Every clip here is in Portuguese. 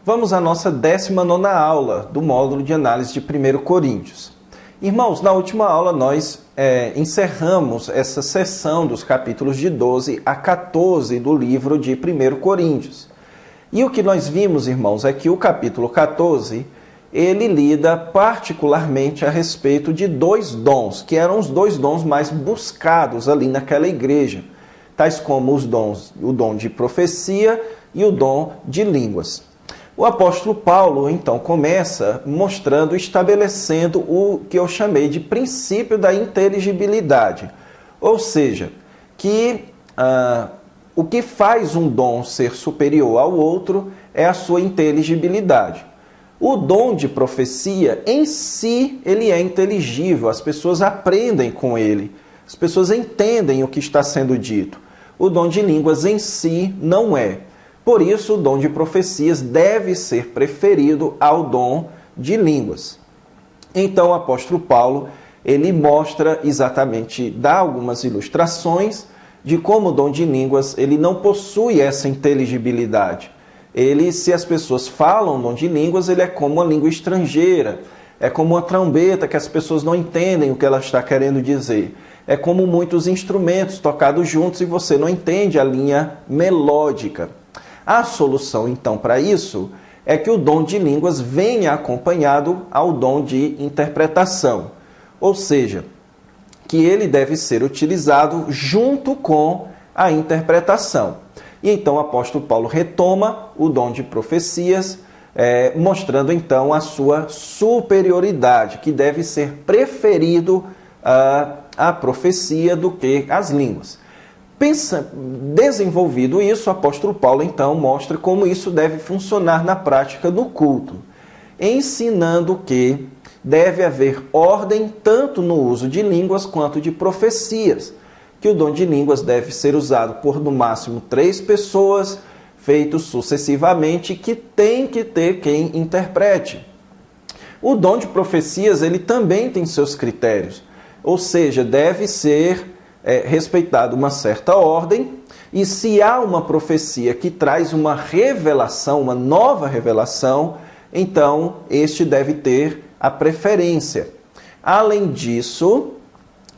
Vamos à nossa 19ª aula do módulo de análise de 1 Coríntios. Irmãos, na última aula nós encerramos essa sessão dos capítulos de 12 a 14 do livro de 1 Coríntios. E o que nós vimos, irmãos, é que o capítulo 14, ele lida particularmente a respeito de dois dons, que eram os dois dons mais buscados ali naquela igreja, tais como os dons, o dom de profecia e o dom de línguas. O apóstolo Paulo, então, começa mostrando, estabelecendo o que eu chamei de princípio da inteligibilidade. Ou seja, que o que faz um dom ser superior ao outro é a sua inteligibilidade. O dom de profecia, em si, ele é inteligível, as pessoas aprendem com ele, as pessoas entendem o que está sendo dito. O dom de línguas, em si, não é. Por isso, o dom de profecias deve ser preferido ao dom de línguas. Então, o apóstolo Paulo, ele mostra exatamente, dá algumas ilustrações de como o dom de línguas, ele não possui essa inteligibilidade. Ele, se as pessoas falam o dom de línguas, ele é como uma língua estrangeira, é como uma trombeta que as pessoas não entendem o que ela está querendo dizer. É como muitos instrumentos tocados juntos e você não entende a linha melódica. A solução, então, para isso, é que o dom de línguas venha acompanhado ao dom de interpretação. Ou seja, que ele deve ser utilizado junto com a interpretação. E então o apóstolo Paulo retoma o dom de profecias, mostrando então a sua superioridade, que deve ser preferido à profecia do que às línguas. Desenvolvido isso, o apóstolo Paulo então mostra como isso deve funcionar na prática do culto, ensinando que deve haver ordem tanto no uso de línguas quanto de profecias, que o dom de línguas deve ser usado por no máximo 3 pessoas, feitos sucessivamente, que tem que ter quem interprete. O dom de profecias, ele também tem seus critérios, ou seja, deve ser respeitado uma certa ordem, e se há uma profecia que traz uma revelação, uma nova revelação, então este deve ter a preferência. Além disso,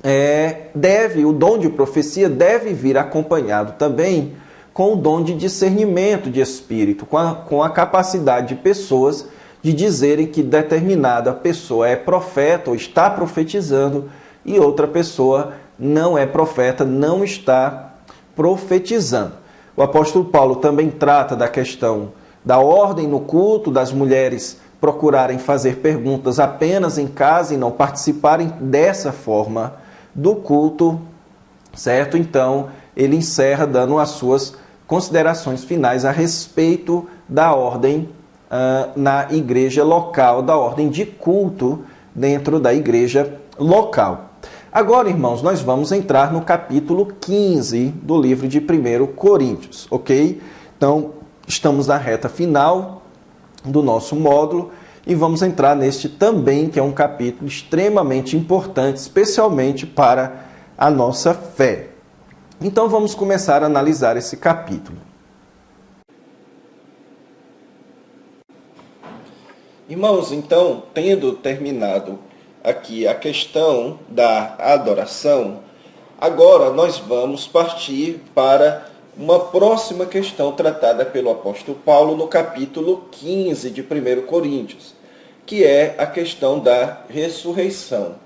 o dom de profecia deve vir acompanhado também com o dom de discernimento de espírito, com a capacidade de pessoas de dizerem que determinada pessoa é profeta ou está profetizando e outra pessoa não é profeta, não está profetizando. O apóstolo Paulo também trata da questão da ordem no culto, das mulheres procurarem fazer perguntas apenas em casa e não participarem dessa forma do culto, certo? Então, ele encerra dando as suas considerações finais a respeito da ordem na igreja local, da ordem de culto dentro da igreja local. Agora, irmãos, nós vamos entrar no capítulo 15 do livro de 1 Coríntios, ok? Então, estamos na reta final do nosso módulo e vamos entrar neste também, que é um capítulo extremamente importante, especialmente para a nossa fé. Então, vamos começar a analisar esse capítulo. Irmãos, então, tendo terminado aqui a questão da adoração, agora nós vamos partir para uma próxima questão tratada pelo apóstolo Paulo no capítulo 15 de 1 Coríntios, que é a questão da ressurreição.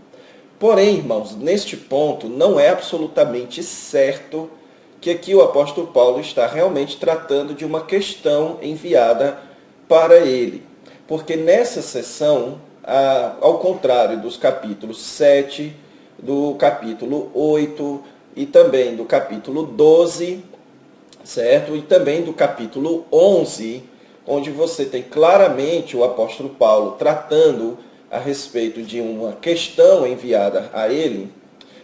Porém, irmãos, neste ponto não é absolutamente certo que aqui o apóstolo Paulo está realmente tratando de uma questão enviada para ele, porque nessa sessão, ao contrário dos capítulos 7, do capítulo 8 e também do capítulo 12, certo? E também do capítulo 11, onde você tem claramente o apóstolo Paulo tratando a respeito de uma questão enviada a ele,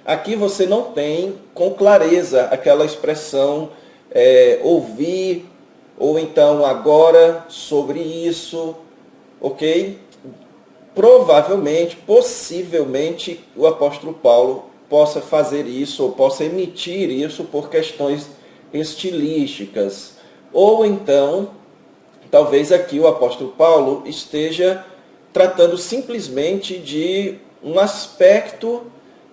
aqui você não tem com clareza aquela expressão ouvir, ou então agora sobre isso, ok? Provavelmente, possivelmente, o apóstolo Paulo possa fazer isso, ou possa emitir isso por questões estilísticas. Ou então, talvez aqui o apóstolo Paulo esteja tratando simplesmente de um aspecto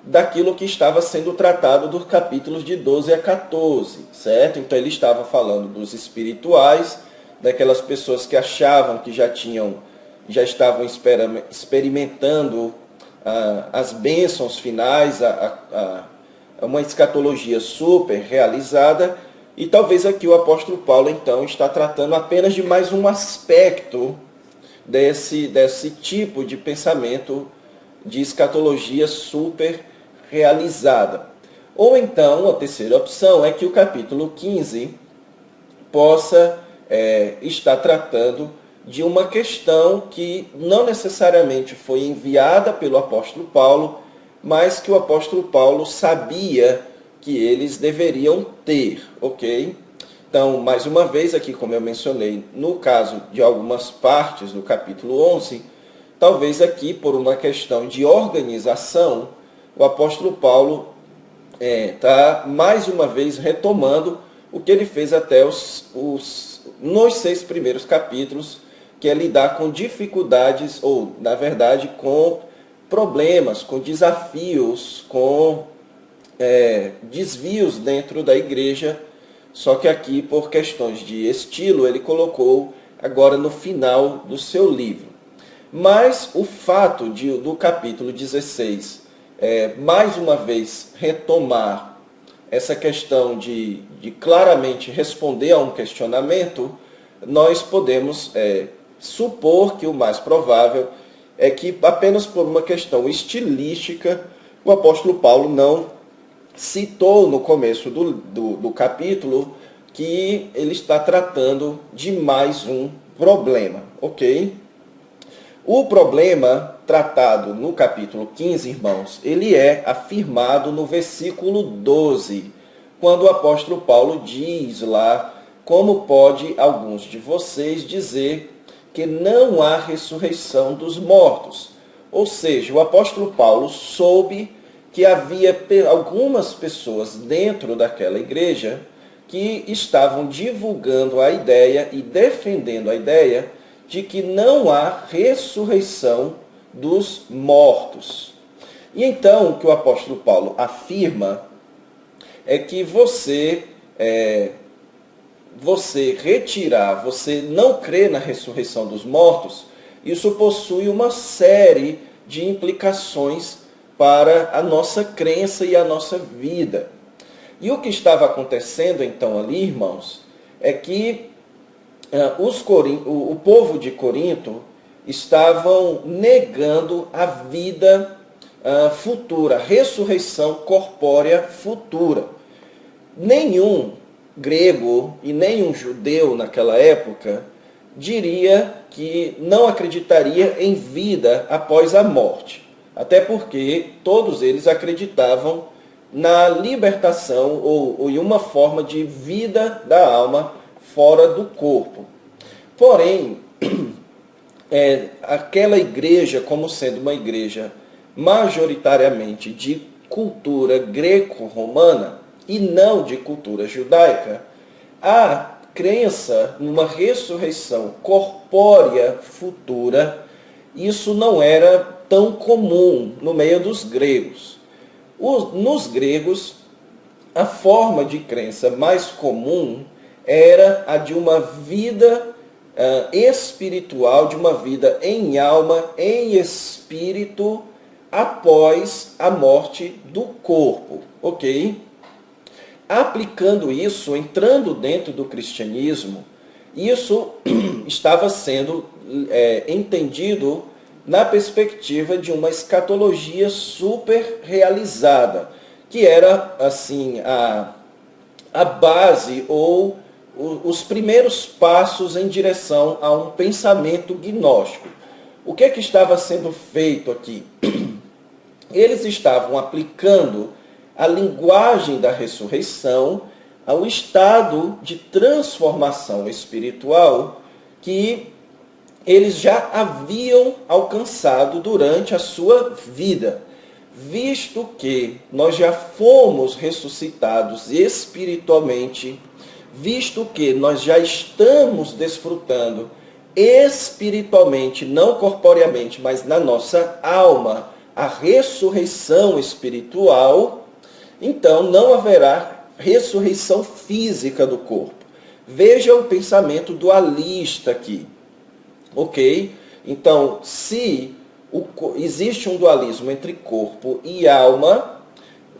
daquilo que estava sendo tratado dos capítulos de 12 a 14, certo? Então ele estava falando dos espirituais, daquelas pessoas que achavam que já estavam experimentando as bênçãos finais, uma escatologia super realizada, e talvez aqui o apóstolo Paulo então está tratando apenas de mais um aspecto desse tipo de pensamento de escatologia super realizada. Ou então, a terceira opção é que o capítulo 15 possa estar tratando de uma questão que não necessariamente foi enviada pelo apóstolo Paulo, mas que o apóstolo Paulo sabia que eles deveriam ter, ok? Então, mais uma vez aqui, como eu mencionei, no caso de algumas partes do capítulo 11, talvez aqui, por uma questão de organização, o apóstolo Paulo está mais uma vez retomando o que ele fez até nos 6 primeiros capítulos, que é lidar com dificuldades, ou, na verdade, com problemas, com desafios, com desvios dentro da igreja. Só que aqui, por questões de estilo, ele colocou agora no final do seu livro. Mas o fato do capítulo 16, mais uma vez, retomar essa questão de claramente responder a um questionamento, nós podemos supor que o mais provável é que, apenas por uma questão estilística, o apóstolo Paulo não citou no começo do capítulo que ele está tratando de mais um problema, ok? O problema tratado no capítulo 15, irmãos, ele é afirmado no versículo 12, quando o apóstolo Paulo diz lá: como pode alguns de vocês dizer que não há ressurreição dos mortos? Ou seja, o apóstolo Paulo soube que havia algumas pessoas dentro daquela igreja que estavam divulgando a ideia e defendendo a ideia de que não há ressurreição dos mortos. E então, o que o apóstolo Paulo afirma é que você não crer na ressurreição dos mortos, isso possui uma série de implicações para a nossa crença e a nossa vida. E o que estava acontecendo então ali, irmãos, é que o povo de Corinto estavam negando a vida futura, a ressurreição corpórea futura. Nenhum grego e nenhum judeu naquela época diria que não acreditaria em vida após a morte. Até porque todos eles acreditavam na libertação ou em uma forma de vida da alma fora do corpo. Porém, aquela igreja, como sendo uma igreja majoritariamente de cultura greco-romana e não de cultura judaica, a crença numa ressurreição corpórea futura, isso não era tão comum no meio dos gregos. Nos gregos, a forma de crença mais comum era a de uma vida espiritual, de uma vida em alma, em espírito, após a morte do corpo, ok? Aplicando isso, entrando dentro do cristianismo, isso estava sendo entendido na perspectiva de uma escatologia super realizada, que era assim a base ou os primeiros passos em direção a um pensamento gnóstico. O que estava sendo feito aqui? Eles estavam aplicando a linguagem da ressurreição ao estado de transformação espiritual que eles já haviam alcançado durante a sua vida, visto que nós já fomos ressuscitados espiritualmente, visto que nós já estamos desfrutando espiritualmente, não corporeamente, mas na nossa alma, a ressurreição espiritual, então não haverá ressurreição física do corpo. Veja o pensamento dualista aqui, ok? Então, se existe um dualismo entre corpo e alma,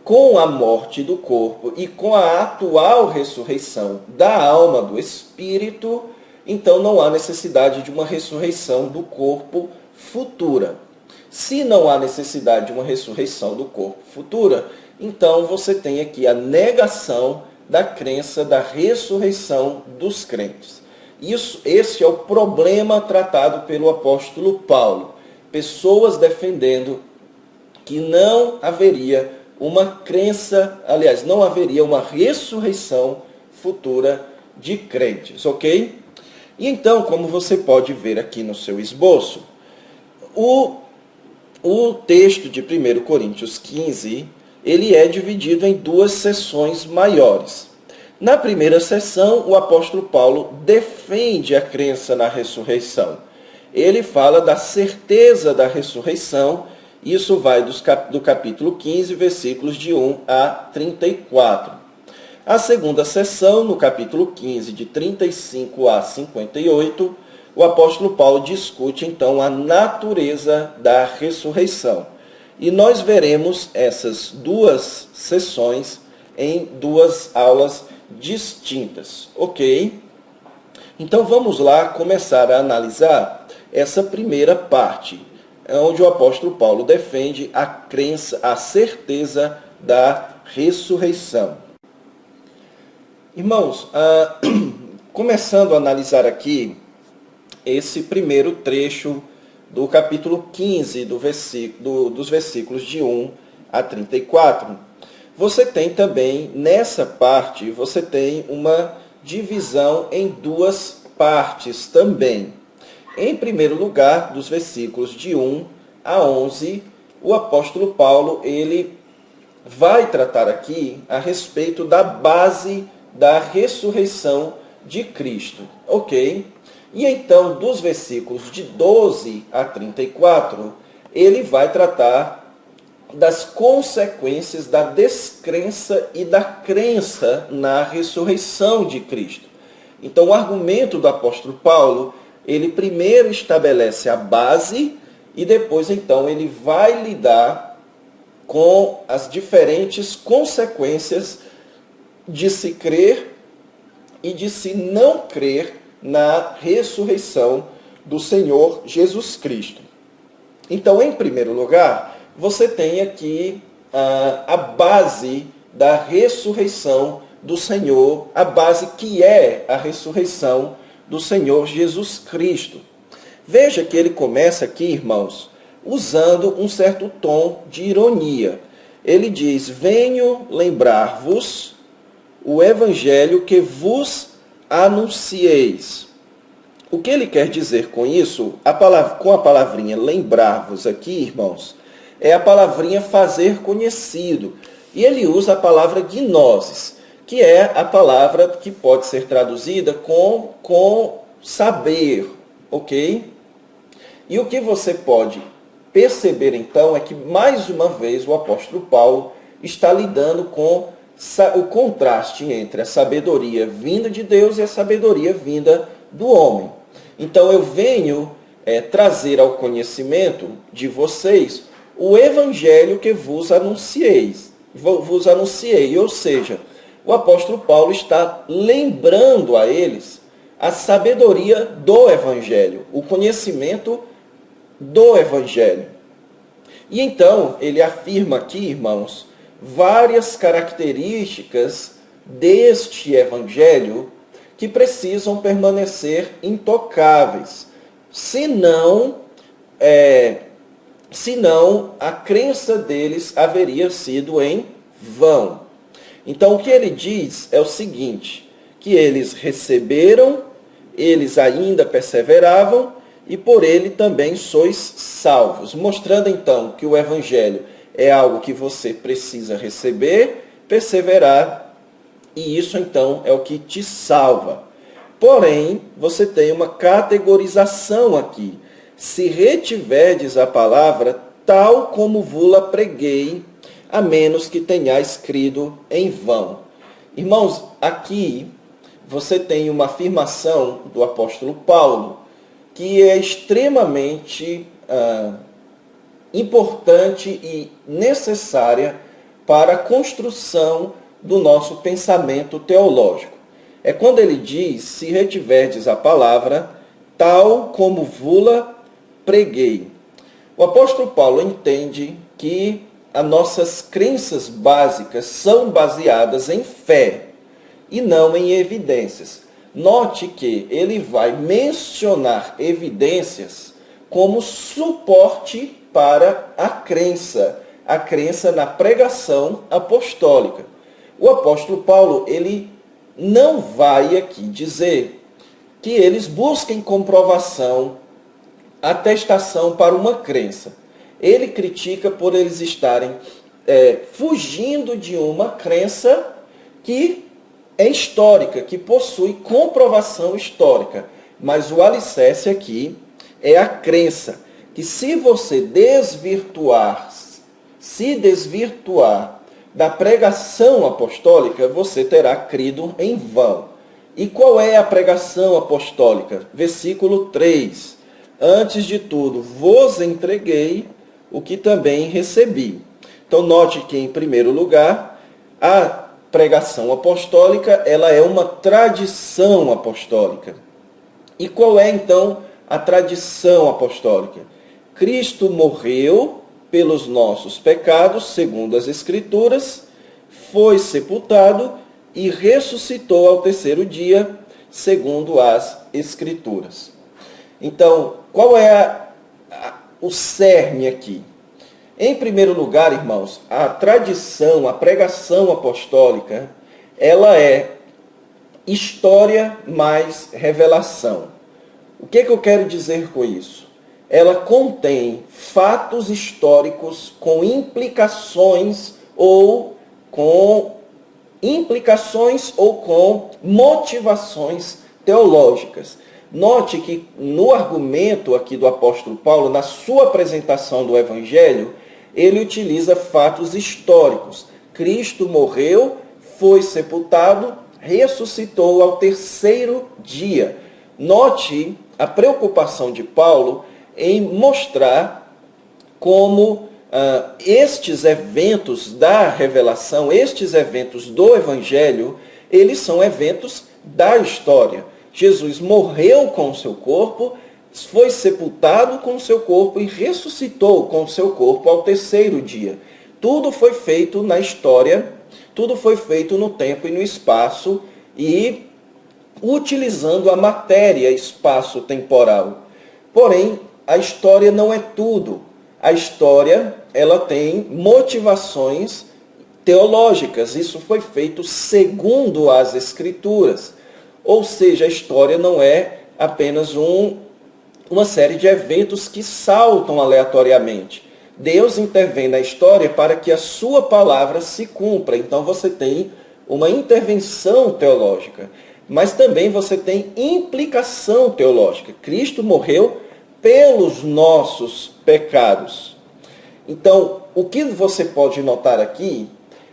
com a morte do corpo e com a atual ressurreição da alma, do espírito, então não há necessidade de uma ressurreição do corpo futura. Se não há necessidade de uma ressurreição do corpo futura, então você tem aqui a negação da crença da ressurreição dos crentes. Esse é o problema tratado pelo apóstolo Paulo. Pessoas defendendo que não haveria uma crença, aliás, não haveria uma ressurreição futura de crentes, ok? E então, como você pode ver aqui no seu esboço, o texto de 1 Coríntios 15, ele é dividido em duas seções maiores. Na primeira seção, o apóstolo Paulo defende a crença na ressurreição. Ele fala da certeza da ressurreição. Isso vai do capítulo 15, versículos de 1 a 34. A segunda seção, no capítulo 15, de 35 a 58, o apóstolo Paulo discute, então, a natureza da ressurreição. E nós veremos essas duas sessões em duas aulas distintas, ok? Então, vamos lá começar a analisar essa primeira parte, onde o apóstolo Paulo defende a crença, a certeza da ressurreição. Irmãos, começando a analisar aqui esse primeiro trecho do capítulo 15, dos versículos de 1 a 34, você tem também, nessa parte, você tem uma divisão em duas partes também. Em primeiro lugar, dos versículos de 1 a 11, o apóstolo Paulo, ele vai tratar aqui a respeito da base da ressurreição de Cristo, ok? E então, dos versículos de 12 a 34, ele vai tratar das consequências da descrença e da crença na ressurreição de Cristo. Então, o argumento do apóstolo Paulo, ele primeiro estabelece a base e depois, então, ele vai lidar com as diferentes consequências de se crer e de se não crer na ressurreição do Senhor Jesus Cristo. Então, em primeiro lugar, você tem aqui a base da ressurreição do Senhor, a base que é a ressurreição do Senhor Jesus Cristo. Veja que ele começa aqui, irmãos, usando um certo tom de ironia. Ele diz: venho lembrar-vos o evangelho que vos anuncieis. O que ele quer dizer com isso? Com a palavrinha lembrar-vos aqui, irmãos, é a palavrinha fazer conhecido. E ele usa a palavra gnosis, que é a palavra que pode ser traduzida com saber, ok? E o que você pode perceber, então, é que, mais uma vez, o apóstolo Paulo está lidando com o contraste entre a sabedoria vinda de Deus e a sabedoria vinda do homem. Então, eu venho trazer ao conhecimento de vocês o evangelho que vos anunciei, ou seja, o apóstolo Paulo está lembrando a eles a sabedoria do evangelho, o conhecimento do evangelho. E então, ele afirma aqui, irmãos, várias características deste evangelho que precisam permanecer intocáveis, senão a crença deles haveria sido em vão. Então, o que ele diz é o seguinte, que eles receberam, eles ainda perseveravam, e por ele também sois salvos. Mostrando então que o evangelho é algo que você precisa receber, perseverar e isso então é o que te salva. Porém, você tem uma categorização aqui. Se retiverdes a palavra, tal como vula preguei, a menos que tenhais crido em vão. Irmãos, aqui você tem uma afirmação do apóstolo Paulo, que é extremamente importante e necessária para a construção do nosso pensamento teológico. É quando ele diz, se retiverdes a palavra, tal como vula preguei. O apóstolo Paulo entende que as nossas crenças básicas são baseadas em fé e não em evidências. Note que ele vai mencionar evidências como suporte para a crença na pregação apostólica. O apóstolo Paulo, ele não vai aqui dizer que eles busquem comprovação, atestação para uma crença. Ele critica por eles estarem fugindo de uma crença que é histórica, que possui comprovação histórica. Mas o alicerce aqui é a crença, que se você se desvirtuar da pregação apostólica, você terá crido em vão. E qual é a pregação apostólica? Versículo 3. Antes de tudo, vos entreguei o que também recebi. Então, note que, em primeiro lugar, a pregação apostólica, ela é uma tradição apostólica. E qual é, então, a tradição apostólica? Cristo morreu pelos nossos pecados, segundo as Escrituras, foi sepultado e ressuscitou ao terceiro dia, segundo as Escrituras. Então, qual é o cerne aqui? Em primeiro lugar, irmãos, a tradição, a pregação apostólica, ela é história mais revelação. O que eu quero dizer com isso? Ela contém fatos históricos com implicações ou com motivações teológicas. Note que no argumento aqui do apóstolo Paulo, na sua apresentação do Evangelho, ele utiliza fatos históricos. Cristo morreu, foi sepultado, ressuscitou ao terceiro dia. Note a preocupação de Paulo em mostrar como estes eventos da revelação, estes eventos do Evangelho, eles são eventos da história. Jesus morreu com o seu corpo, foi sepultado com o seu corpo e ressuscitou com o seu corpo ao terceiro dia. Tudo foi feito na história, tudo foi feito no tempo e no espaço e utilizando a matéria espaço-temporal. Porém, a história não é tudo. A história, ela tem motivações teológicas. Isso foi feito segundo as Escrituras. Ou seja, a história não é apenas uma série de eventos que saltam aleatoriamente. Deus intervém na história para que a sua palavra se cumpra. Então você tem uma intervenção teológica. Mas também você tem implicação teológica. Cristo morreu pelos nossos pecados. Então, o que você pode notar aqui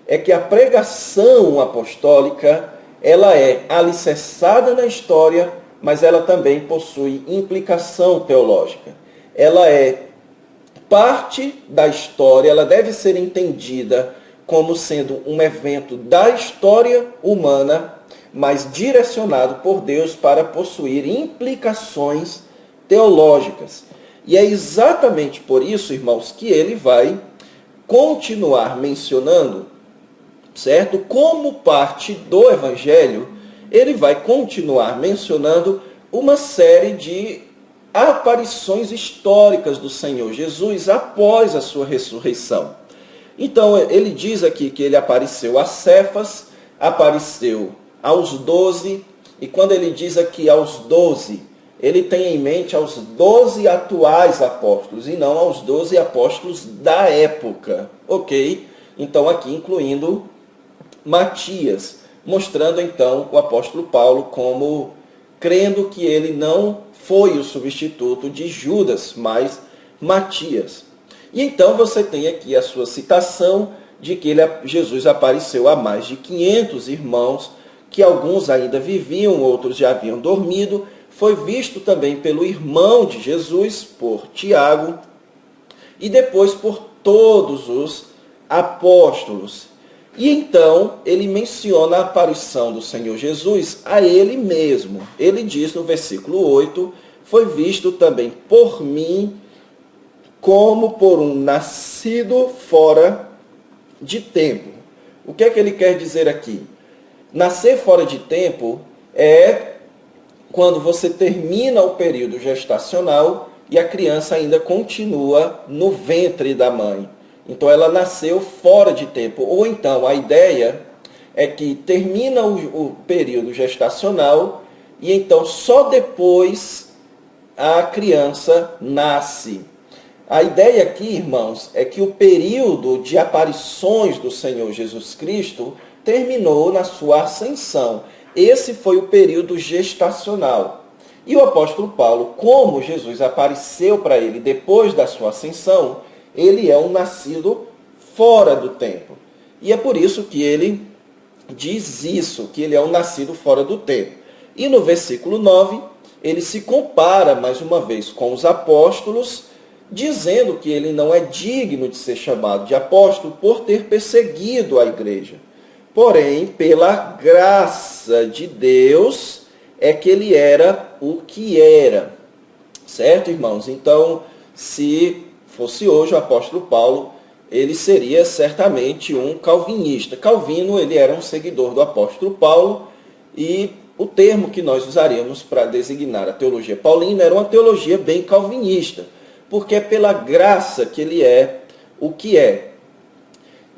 é que a pregação apostólica, ela é alicerçada na história, mas ela também possui implicação teológica. Ela é parte da história, ela deve ser entendida como sendo um evento da história humana, mas direcionado por Deus para possuir implicações teológicas. E é exatamente por isso, irmãos, que ele vai continuar mencionando, certo? Como parte do Evangelho, ele vai continuar mencionando uma série de aparições históricas do Senhor Jesus após a sua ressurreição. Então, ele diz aqui que ele apareceu a Cefas, apareceu aos 12, e quando ele diz aqui aos 12, ele tem em mente aos 12 atuais apóstolos, e não aos 12 apóstolos da época, ok? Então, aqui incluindo Matias. mostrando então o apóstolo Paulo como crendo que ele não foi o substituto de Judas, mas Matias. E então você tem aqui a sua citação de que Jesus apareceu a mais de 500 irmãos, que alguns ainda viviam, outros já haviam dormido. Foi visto também pelo irmão de Jesus, por Tiago, e depois por todos os apóstolos. E então ele menciona a aparição do Senhor Jesus a ele mesmo. Ele diz no versículo 8, foi visto também por mim como por um nascido fora de tempo. O que é que ele quer dizer aqui? Nascer fora de tempo é quando você termina o período gestacional e a criança ainda continua no ventre da mãe. Então ela nasceu fora de tempo. Ou então a ideia é que termina o período gestacional e então só depois a criança nasce. A ideia aqui, irmãos, é que o período de aparições do Senhor Jesus Cristo terminou na sua ascensão. Esse foi o período gestacional. E o apóstolo Paulo, como Jesus apareceu para ele depois da sua ascensão, ele é um nascido fora do tempo. E é por isso que ele diz isso, que ele é um nascido fora do tempo. E no versículo 9, ele se compara mais uma vez com os apóstolos, dizendo que ele não é digno de ser chamado de apóstolo por ter perseguido a igreja. Porém, pela graça de Deus, é que ele era o que era. Certo, irmãos? Então, se fosse hoje o apóstolo Paulo, ele seria certamente um calvinista. Calvino, ele era um seguidor do apóstolo Paulo, e o termo que nós usaríamos para designar a teologia paulina era uma teologia bem calvinista, porque é pela graça que ele é o que é.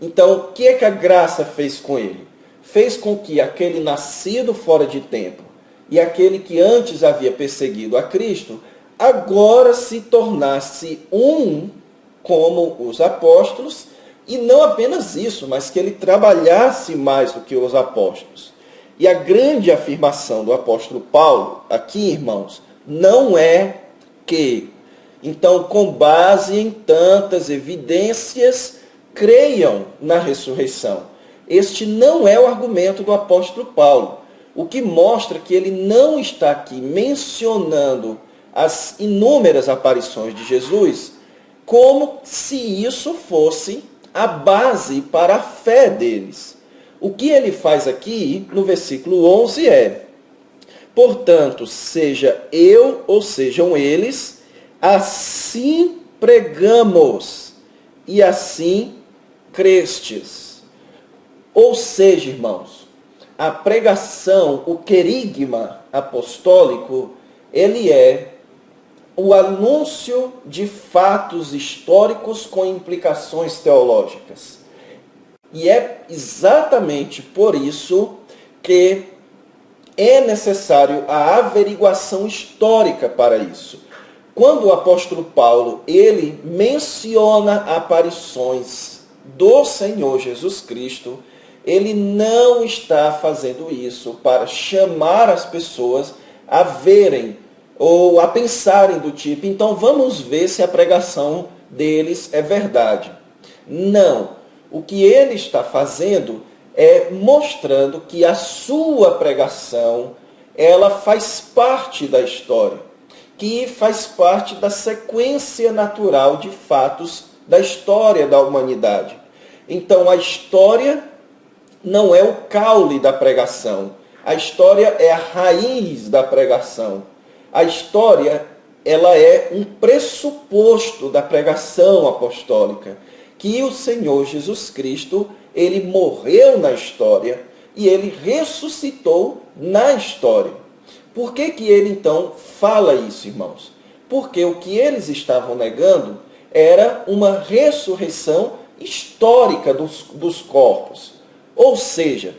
Então, o que é que a graça fez com ele? Fez com que aquele nascido fora de tempo e aquele que antes havia perseguido a Cristo, agora se tornasse um como os apóstolos, e não apenas isso, mas que ele trabalhasse mais do que os apóstolos. E a grande afirmação do apóstolo Paulo, aqui, irmãos, não é que, então, com base em tantas evidências, creiam na ressurreição. Este não é o argumento do apóstolo Paulo, o que mostra que ele não está aqui mencionando as inúmeras aparições de Jesus como se isso fosse a base para a fé deles. O que ele faz aqui no versículo 11 é: portanto, seja eu ou sejam eles, assim pregamos e assim crestes. Ou seja, irmãos, a pregação, o querigma apostólico, ele é o anúncio de fatos históricos com implicações teológicas. E é exatamente por isso que é necessário a averiguação histórica para isso. Quando o apóstolo Paulo, ele menciona aparições do Senhor Jesus Cristo, ele não está fazendo isso para chamar as pessoas a verem ou a pensarem do tipo, então vamos ver se a pregação deles é verdade. Não. O que ele está fazendo é mostrando que a sua pregação, ela faz parte da história, que faz parte da sequência natural de fatos da história da humanidade. Então a história não é o caule da pregação, a história é a raiz da pregação. A história, ela é um pressuposto da pregação apostólica, que o Senhor Jesus Cristo, ele morreu na história e ele ressuscitou na história. Por que que ele então fala isso, irmãos? Porque o que eles estavam negando era uma ressurreição histórica dos corpos. Ou seja,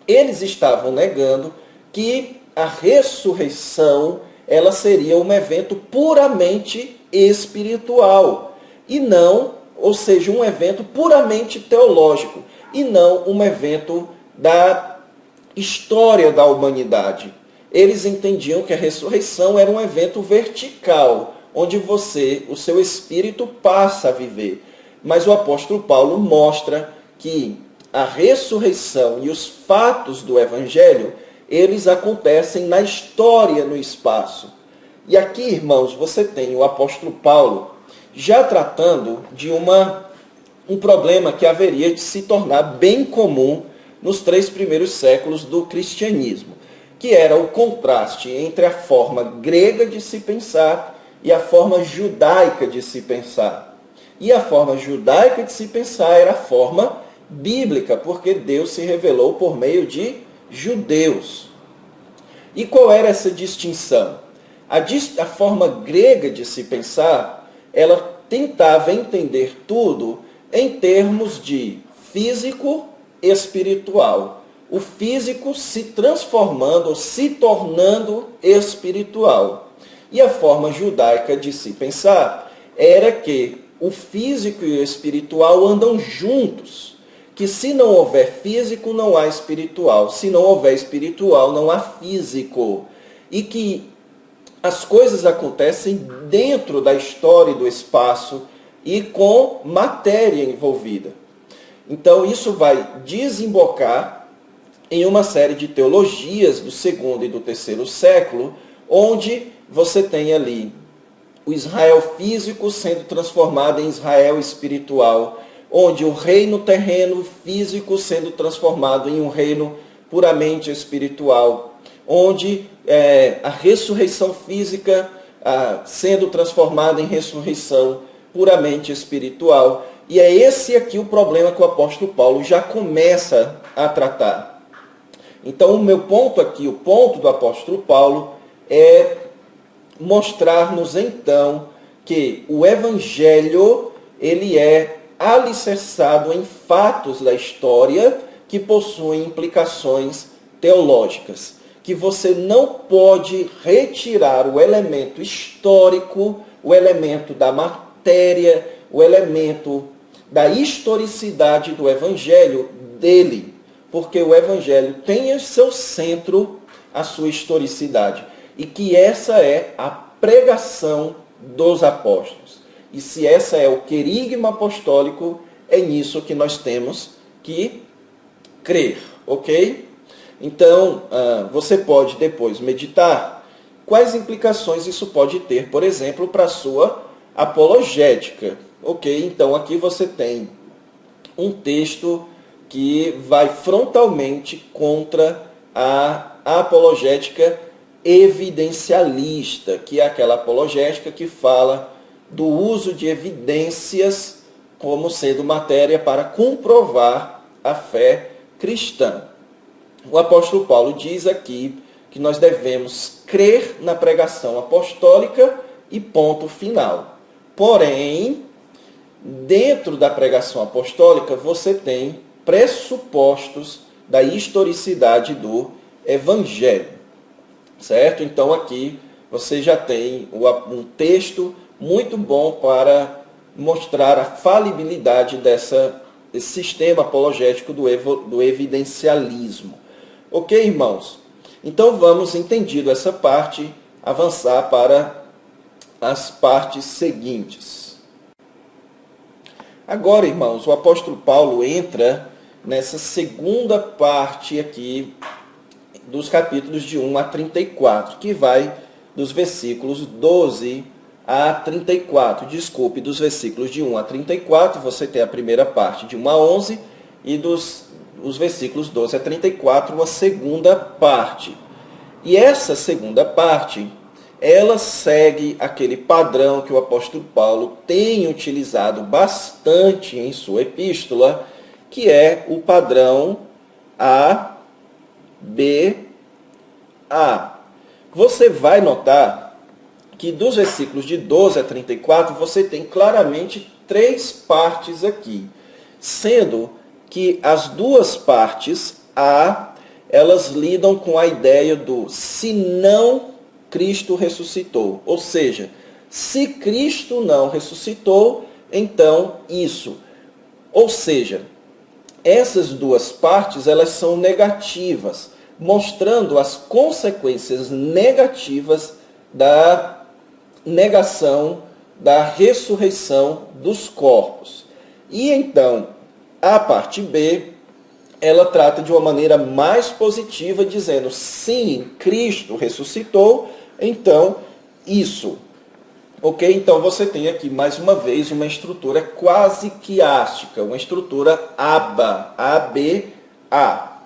eles estavam negando que a ressurreição ela seria um evento puramente espiritual, e não, ou seja, um evento puramente teológico, e não um evento da história da humanidade. Eles entendiam que a ressurreição era um evento vertical, onde o seu espírito passa a viver. Mas o apóstolo Paulo mostra que a ressurreição e os fatos do evangelho, eles acontecem na história, no espaço. E aqui, irmãos, você tem o apóstolo Paulo já tratando de um problema que haveria de se tornar bem comum nos 3 primeiros séculos do cristianismo, que era o contraste entre a forma grega de se pensar e a forma judaica de se pensar. E a forma judaica de se pensar era a forma bíblica, porque Deus se revelou por meio de judeus. E qual era essa distinção? A forma grega de se pensar, ela tentava entender tudo em termos de físico e espiritual. O físico se transformando, se tornando espiritual. E a forma judaica de se pensar era que o físico e o espiritual andam juntos. Que se não houver físico, não há espiritual. Se não houver espiritual, não há físico. E que as coisas acontecem dentro da história e do espaço e com matéria envolvida. Então isso vai desembocar em uma série de teologias do 2º e do 3º século, onde você tem ali o Israel físico sendo transformado em Israel espiritual, onde o reino terreno físico sendo transformado em um reino puramente espiritual, onde a ressurreição física sendo transformada em ressurreição puramente espiritual. E é esse aqui o problema que o apóstolo Paulo já começa a tratar. Então, o meu ponto aqui, o ponto do apóstolo Paulo, é mostrar-nos então que o evangelho ele é alicerçado em fatos da história que possuem implicações teológicas, que você não pode retirar o elemento histórico, o elemento da matéria, o elemento da historicidade do evangelho dele, porque o evangelho tem em seu centro a sua historicidade, e que essa é a pregação dos apóstolos. E se essa é o querigma apostólico, é nisso que nós temos que crer, ok? Então, você pode depois meditar quais implicações isso pode ter, por exemplo, para a sua apologética, ok? Então, aqui você tem um texto que vai frontalmente contra a apologética evidencialista, que é aquela apologética que fala do uso de evidências como sendo matéria para comprovar a fé cristã. O apóstolo Paulo diz aqui que nós devemos crer na pregação apostólica e ponto final. Porém, dentro da pregação apostólica, você tem pressupostos da historicidade do evangelho. Certo? Então aqui você já tem um texto muito bom para mostrar a falibilidade desse sistema apologético do evidencialismo. Ok, irmãos? Então vamos, entendido essa parte, avançar para as partes seguintes. Agora, irmãos, o apóstolo Paulo entra nessa segunda parte aqui dos capítulos de 1 a 34, que vai dos versículos 12 a 34. Desculpe, dos versículos de 1 a 34, você tem a primeira parte de 1 a 11, e os versículos 12 a 34, a segunda parte. E essa segunda parte, ela segue aquele padrão que o apóstolo Paulo tem utilizado bastante em sua epístola, que é o padrão A, B, A. Você vai notar que dos versículos de 12 a 34, você tem claramente 3 partes aqui, sendo que as 2 partes A, elas lidam com a ideia do se não Cristo ressuscitou. Ou seja, se Cristo não ressuscitou, então isso. Ou seja, essas 2 partes, elas são negativas. mostrando as consequências negativas da negação da ressurreição dos corpos. E então, a parte B, ela trata de uma maneira mais positiva, dizendo, sim, Cristo ressuscitou, então isso. Ok? Então você tem aqui, mais uma vez, uma estrutura quase quiástica, uma estrutura ABA, A-B-A.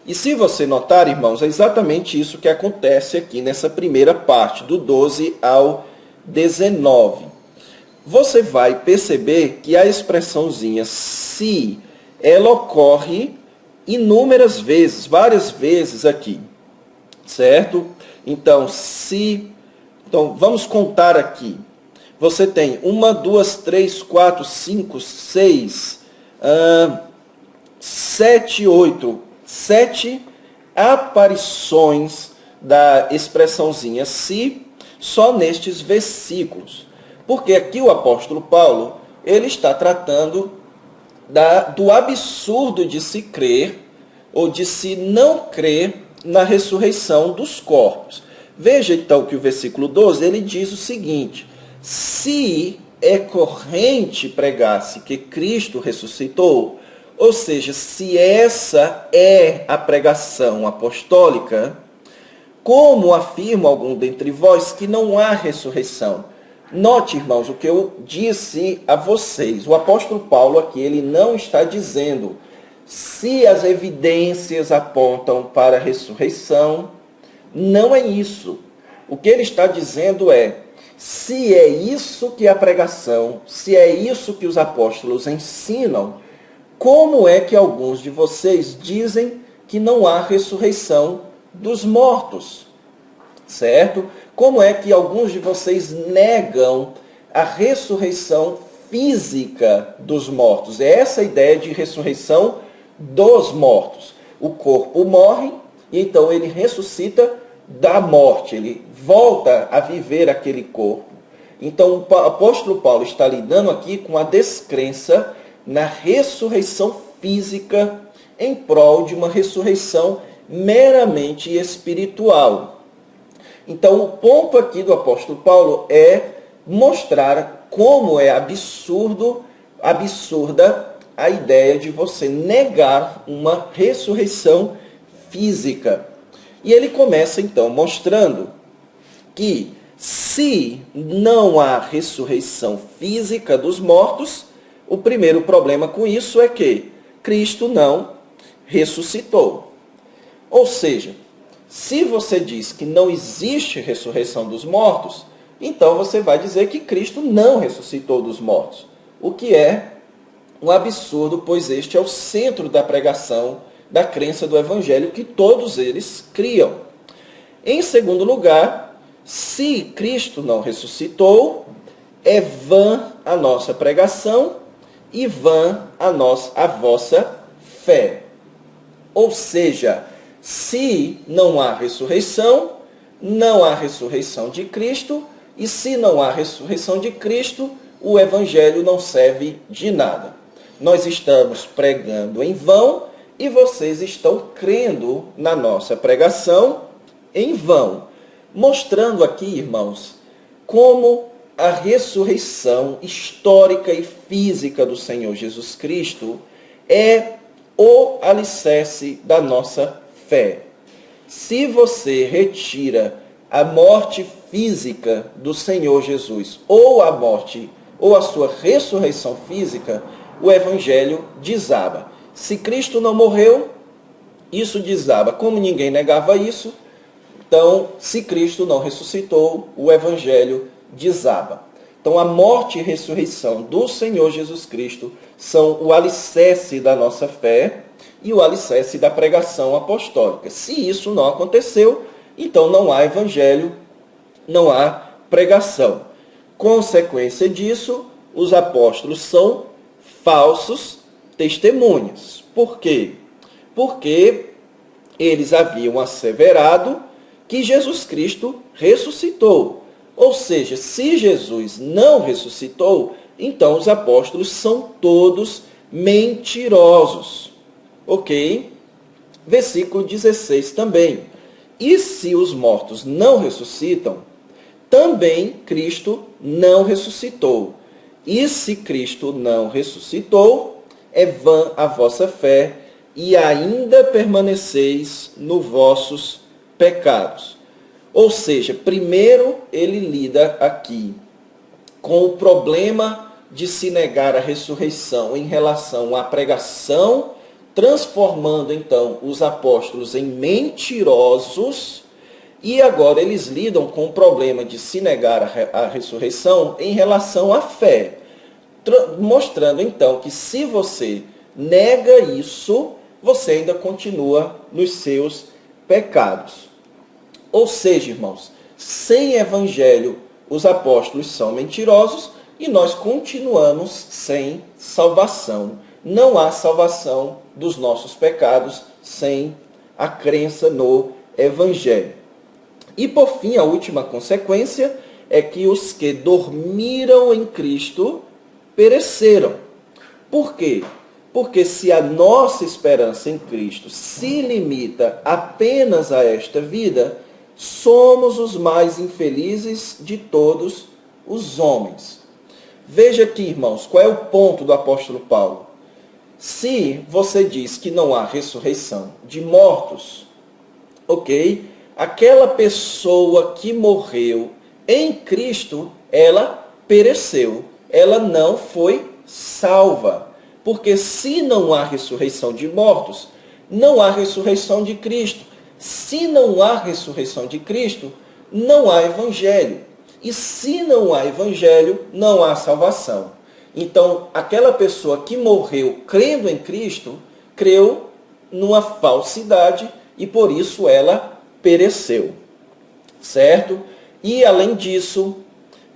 E se você notar, irmãos, é exatamente isso que acontece aqui nessa primeira parte, do 12 ao 19. Você vai perceber que a expressãozinha se, ela ocorre inúmeras vezes, várias vezes aqui, certo? Então, se... Então, vamos contar aqui. Você tem 1, 2, 3, 4, 5, 6, 7, 8. 7 aparições da expressãozinha se só nestes versículos. Porque aqui o apóstolo Paulo, ele está tratando do absurdo de se crer ou de se não crer na ressurreição dos corpos. Veja então que o versículo 12, ele diz o seguinte: se é corrente pregar-se que Cristo ressuscitou, ou seja, se essa é a pregação apostólica, como afirma algum dentre vós que não há ressurreição? Note, irmãos, o que eu disse a vocês. O apóstolo Paulo aqui, ele não está dizendo se as evidências apontam para a ressurreição. Não é isso. O que ele está dizendo é, se é isso que a pregação, se é isso que os apóstolos ensinam, como é que alguns de vocês dizem que não há ressurreição dos mortos? Certo? Como é que alguns de vocês negam a ressurreição física dos mortos? É essa a ideia de ressurreição dos mortos. O corpo morre, e então ele ressuscita da morte, ele volta a viver aquele corpo. Então o apóstolo Paulo está lidando aqui com a descrença na ressurreição física em prol de uma ressurreição meramente espiritual. Então o ponto aqui do apóstolo Paulo é mostrar como é absurda a ideia de você negar uma ressurreição física. E ele começa então mostrando que se não há ressurreição física dos mortos, o primeiro problema com isso é que Cristo não ressuscitou. Ou seja, se você diz que não existe ressurreição dos mortos, então você vai dizer que Cristo não ressuscitou dos mortos. O que é um absurdo, pois este é o centro da pregação, da crença do Evangelho que todos eles criam. Em segundo lugar, se Cristo não ressuscitou, é vã a nossa pregação e vã a vossa fé. Ou seja, se não há ressurreição, não há ressurreição de Cristo, e se não há ressurreição de Cristo, o Evangelho não serve de nada. Nós estamos pregando em vão e vocês estão crendo na nossa pregação em vão. Mostrando aqui, irmãos, como a ressurreição histórica e física do Senhor Jesus Cristo é o alicerce da nossa fé. Se você retira a morte física do Senhor Jesus, ou a morte, ou a sua ressurreição física, o Evangelho desaba. Se Cristo não morreu, isso desaba. Como ninguém negava isso, então, se Cristo não ressuscitou, o Evangelho desaba. Então, a morte e ressurreição do Senhor Jesus Cristo são o alicerce da nossa fé e o alicerce da pregação apostólica. Se isso não aconteceu, então não há Evangelho, não há pregação. Consequência disso, os apóstolos são falsos testemunhas. Por quê? Porque eles haviam asseverado que Jesus Cristo ressuscitou. Ou seja, se Jesus não ressuscitou, então os apóstolos são todos mentirosos. Ok? Versículo 16 também. E se os mortos não ressuscitam, também Cristo não ressuscitou. E se Cristo não ressuscitou, é vã a vossa fé, e ainda permaneceis nos vossos pecados. Ou seja, primeiro ele lida aqui com o problema de se negar a ressurreição em relação à pregação, transformando então os apóstolos em mentirosos, e agora eles lidam com o problema de se negar a ressurreição em relação à fé, mostrando então que se você nega isso, você ainda continua nos seus pecados. Ou seja, irmãos, sem evangelho os apóstolos são mentirosos e nós continuamos sem salvação. Não há salvação dos nossos pecados sem a crença no evangelho. E por fim, a última consequência é que os que dormiram em Cristo pereceram. Por quê? Porque se a nossa esperança em Cristo se limita apenas a esta vida, somos os mais infelizes de todos os homens. Veja aqui, irmãos, qual é o ponto do apóstolo Paulo. Se você diz que não há ressurreição de mortos, ok? Aquela pessoa que morreu em Cristo, ela pereceu. Ela não foi salva. Porque se não há ressurreição de mortos, não há ressurreição de Cristo. Se não há ressurreição de Cristo, não há evangelho. E se não há evangelho, não há salvação. Então, aquela pessoa que morreu crendo em Cristo, creu numa falsidade e por isso ela pereceu. Certo? E além disso,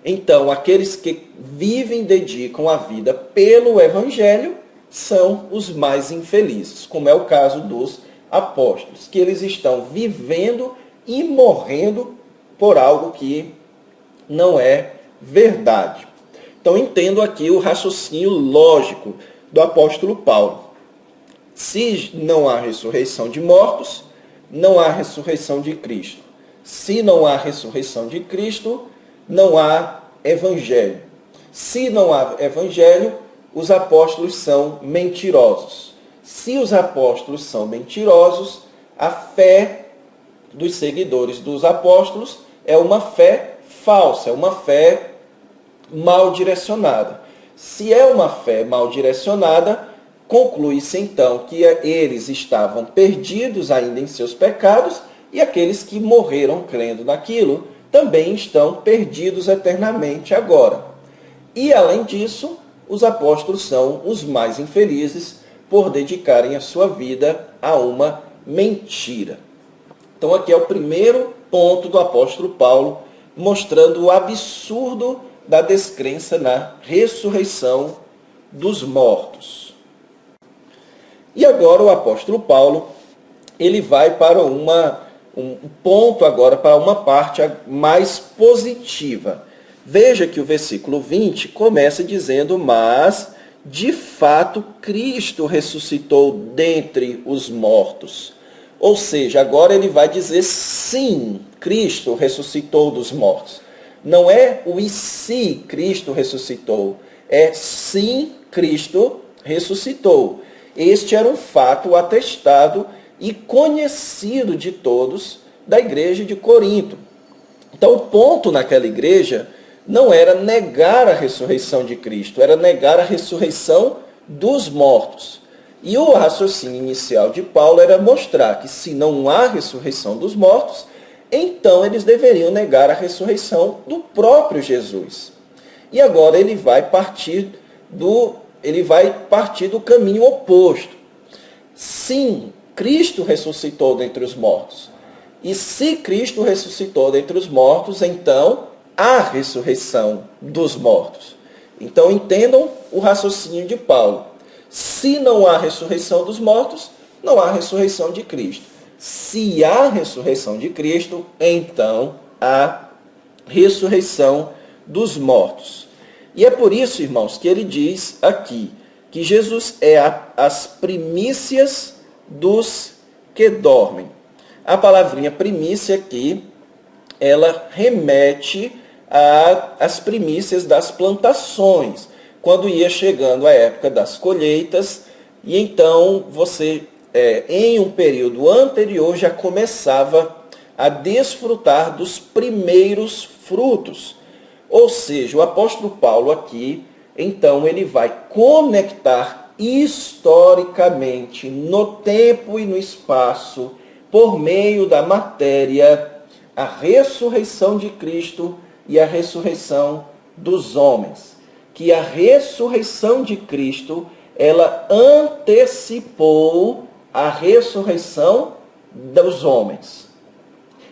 então, aqueles que vivem e dedicam a vida pelo evangelho são os mais infelizes, como é o caso dos apóstolos, que eles estão vivendo e morrendo por algo que não é verdade. Então, entendo aqui o raciocínio lógico do apóstolo Paulo. Se não há ressurreição de mortos, não há ressurreição de Cristo. Se não há ressurreição de Cristo, não há evangelho. Se não há evangelho, os apóstolos são mentirosos. Se os apóstolos são mentirosos, a fé dos seguidores dos apóstolos é uma fé falsa, é uma fé mal direcionada. Se é uma fé mal direcionada, conclui-se então que eles estavam perdidos ainda em seus pecados e aqueles que morreram crendo naquilo também estão perdidos eternamente agora. E além disso, os apóstolos são os mais infelizes por dedicarem a sua vida a uma mentira. Então aqui é o primeiro ponto do apóstolo Paulo, mostrando o absurdo da descrença na ressurreição dos mortos. E agora o apóstolo Paulo, ele vai para um ponto agora, para uma parte mais positiva. Veja que o versículo 20 começa dizendo, mas de fato Cristo ressuscitou dentre os mortos. Ou seja, agora ele vai dizer sim, Cristo ressuscitou dos mortos. Não é o e se Cristo ressuscitou, é sim, Cristo ressuscitou. Este era um fato atestado e conhecido de todos da igreja de Corinto. Então o ponto naquela igreja não era negar a ressurreição de Cristo, era negar a ressurreição dos mortos. E o raciocínio inicial de Paulo era mostrar que se não há ressurreição dos mortos, então eles deveriam negar a ressurreição do próprio Jesus. E agora ele vai partir do caminho oposto. Sim, Cristo ressuscitou dentre os mortos. E se Cristo ressuscitou dentre os mortos, então há ressurreição dos mortos. Então entendam o raciocínio de Paulo. Se não há ressurreição dos mortos, não há ressurreição de Cristo. Se há ressurreição de Cristo, então há ressurreição dos mortos. E é por isso, irmãos, que ele diz aqui que Jesus é as primícias dos que dormem. A palavrinha primícia aqui, ela remete às primícias das plantações, quando ia chegando a época das colheitas, e então você, em um período anterior, já começava a desfrutar dos primeiros frutos. Ou seja, o apóstolo Paulo aqui, então, ele vai conectar historicamente, no tempo e no espaço, por meio da matéria, a ressurreição de Cristo e a ressurreição dos homens. Que a ressurreição de Cristo, ela antecipou a ressurreição dos homens.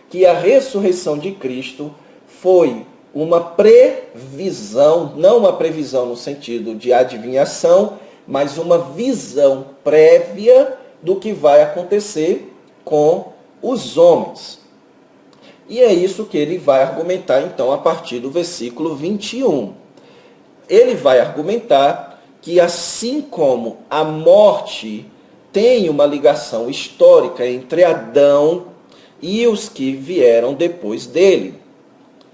Que a ressurreição de Cristo foi uma previsão, não uma previsão no sentido de adivinhação, mas uma visão prévia do que vai acontecer com os homens. E é isso que ele vai argumentar, então, a partir do versículo 21. Ele vai argumentar que, assim como a morte tem uma ligação histórica entre Adão e os que vieram depois dele,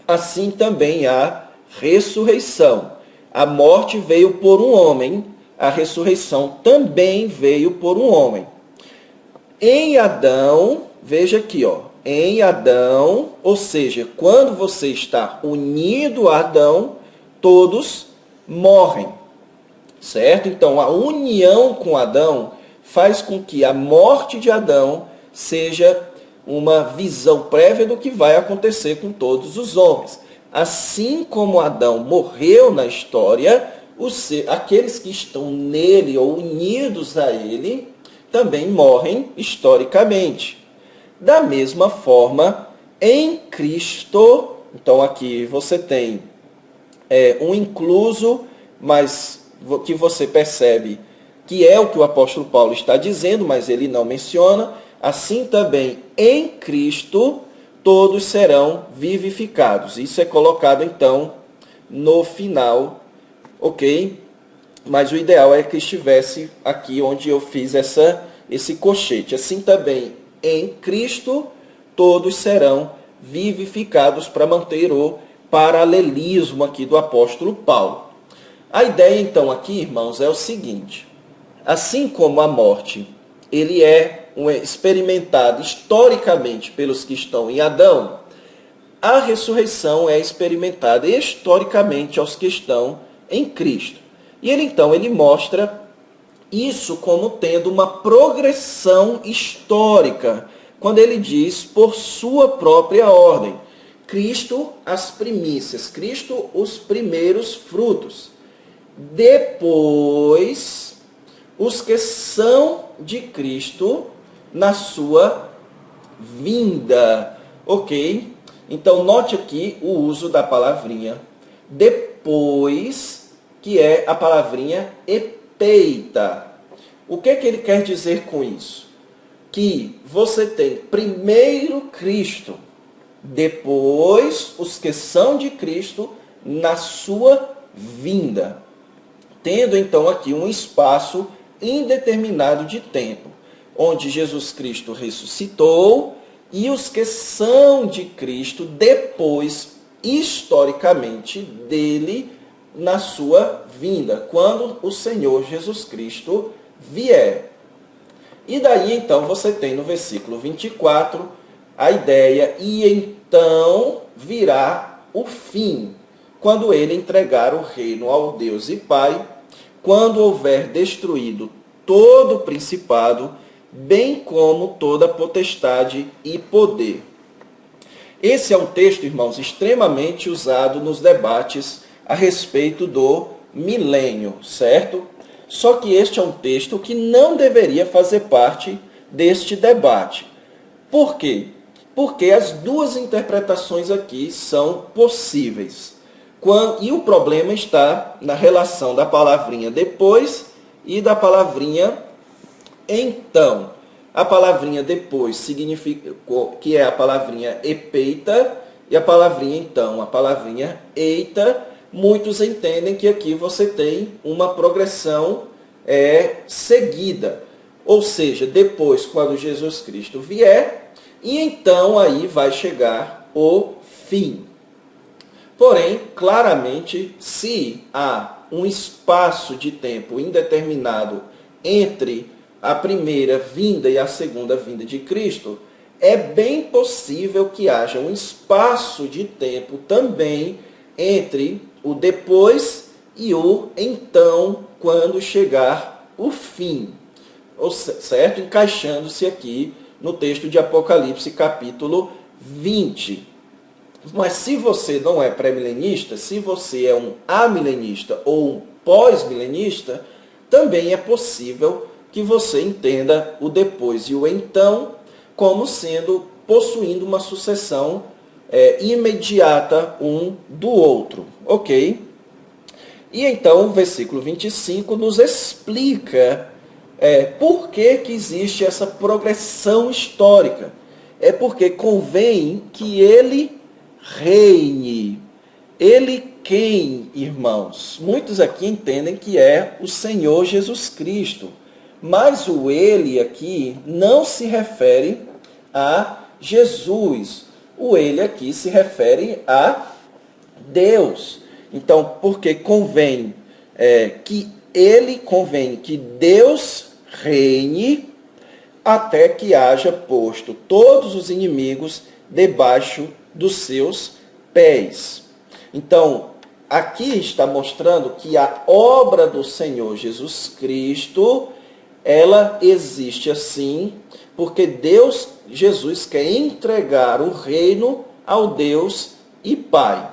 assim também há ressurreição. A morte veio por um homem, a ressurreição também veio por um homem. Em Adão, veja aqui, em Adão, ou seja, quando você está unido a Adão, todos morrem, certo? Então, a união com Adão faz com que a morte de Adão seja uma visão prévia do que vai acontecer com todos os homens. Assim como Adão morreu na história, aqueles que estão nele ou unidos a ele também morrem historicamente. Da mesma forma, em Cristo, então aqui você tem um incluso, mas que você percebe que é o que o apóstolo Paulo está dizendo, mas ele não menciona. Assim também em Cristo todos serão vivificados. Isso é colocado então no final, ok? Mas o ideal é que estivesse aqui onde eu fiz esse colchete. Assim também em Cristo todos serão vivificados, para manter o paralelismo aqui do apóstolo Paulo. A ideia então aqui, irmãos, é o seguinte: assim como a morte ele é experimentado historicamente pelos que estão em Adão, a ressurreição é experimentada historicamente aos que estão em Cristo. E ele mostra isso como tendo uma progressão histórica, quando ele diz por sua própria ordem. Cristo as primícias, Cristo os primeiros frutos. Depois, os que são de Cristo na sua vinda. Ok? Então, note aqui o uso da palavrinha depois, que é a palavrinha epeita. O que ele quer dizer com isso? Que você tem primeiro Cristo, depois os que são de Cristo na sua vinda. Tendo então aqui um espaço indeterminado de tempo, onde Jesus Cristo ressuscitou e os que são de Cristo depois, historicamente, dele na sua vinda, quando o Senhor Jesus Cristo vier. E daí então você tem no versículo 24 a ideia: e então virá o fim, quando ele entregar o reino ao Deus e Pai, quando houver destruído todo o principado, bem como toda potestade e poder. Esse é um texto, irmãos, extremamente usado nos debates a respeito do milênio, certo? Só que este é um texto que não deveria fazer parte deste debate. Por quê? Porque as duas interpretações aqui são possíveis. E o problema está na relação da palavrinha depois e da palavrinha então. A palavrinha depois significa que é a palavrinha epeita, e a palavrinha então, a palavrinha eita. Muitos entendem que aqui você tem uma progressão seguida. ou seja, depois quando Jesus Cristo vier, e então aí vai chegar o fim. Porém, claramente, se há um espaço de tempo indeterminado entre a primeira vinda e a segunda vinda de Cristo, é bem possível que haja um espaço de tempo também entre o depois e o então, quando chegar o fim. Certo? Encaixando-se aqui no texto de Apocalipse, capítulo 20. Mas se você não é pré-milenista, se você é um amilenista ou um pós-milenista, também é possível que você entenda o depois e o então como sendo, possuindo uma sucessão imediata um do outro. Ok? E então o versículo 25 nos explica por que existe essa progressão histórica. É porque convém que ele reine. Ele quem, irmãos? Muitos aqui entendem que é o Senhor Jesus Cristo. Mas o ele aqui não se refere a Jesus. O ele aqui se refere a Deus. Então, porque convém que Deus reine até que haja posto todos os inimigos debaixo dos seus pés. Então, aqui está mostrando que a obra do Senhor Jesus Cristo, ela existe assim, porque Jesus quer entregar o reino ao Deus e Pai.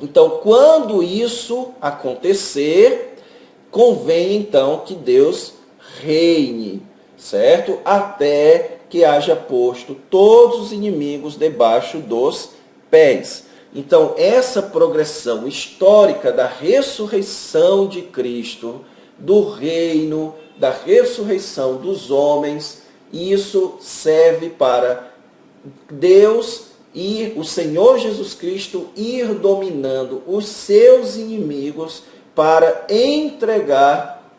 Então, quando isso acontecer, convém então que Deus reine, certo? Até que haja posto todos os inimigos debaixo dos pés. Então, essa progressão histórica da ressurreição de Cristo, do reino, da ressurreição dos homens, isso serve para Deus e o Senhor Jesus Cristo ir dominando os seus inimigos para entregar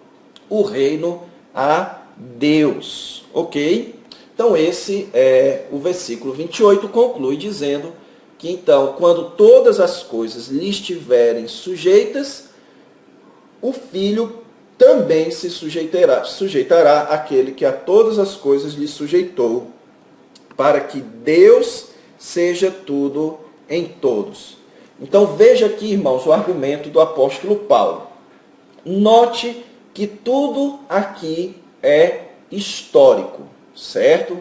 o reino a Deus. Ok? Então, esse é o versículo 28, conclui dizendo que, então, quando todas as coisas lhe estiverem sujeitas, o Filho também se sujeitará àquele que a todas as coisas lhe sujeitou, para que Deus seja tudo em todos. Então, veja aqui, irmãos, o argumento do apóstolo Paulo. Note que tudo aqui é histórico, certo?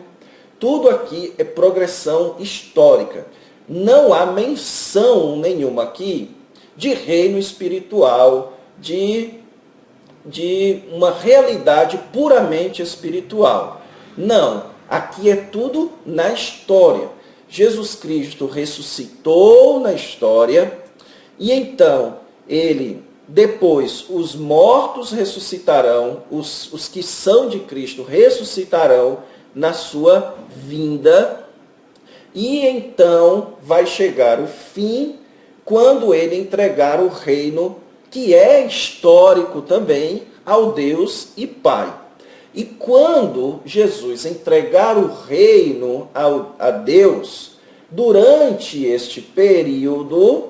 Tudo aqui é progressão histórica. Não há menção nenhuma aqui de reino espiritual, de uma realidade puramente espiritual. Não, aqui é tudo na história. Jesus Cristo ressuscitou na história e então depois os mortos ressuscitarão, os que são de Cristo ressuscitarão na sua vinda. E então vai chegar o fim, quando ele entregar o reino, que é histórico também, ao Deus e Pai. E quando Jesus entregar o reino a Deus, durante este período,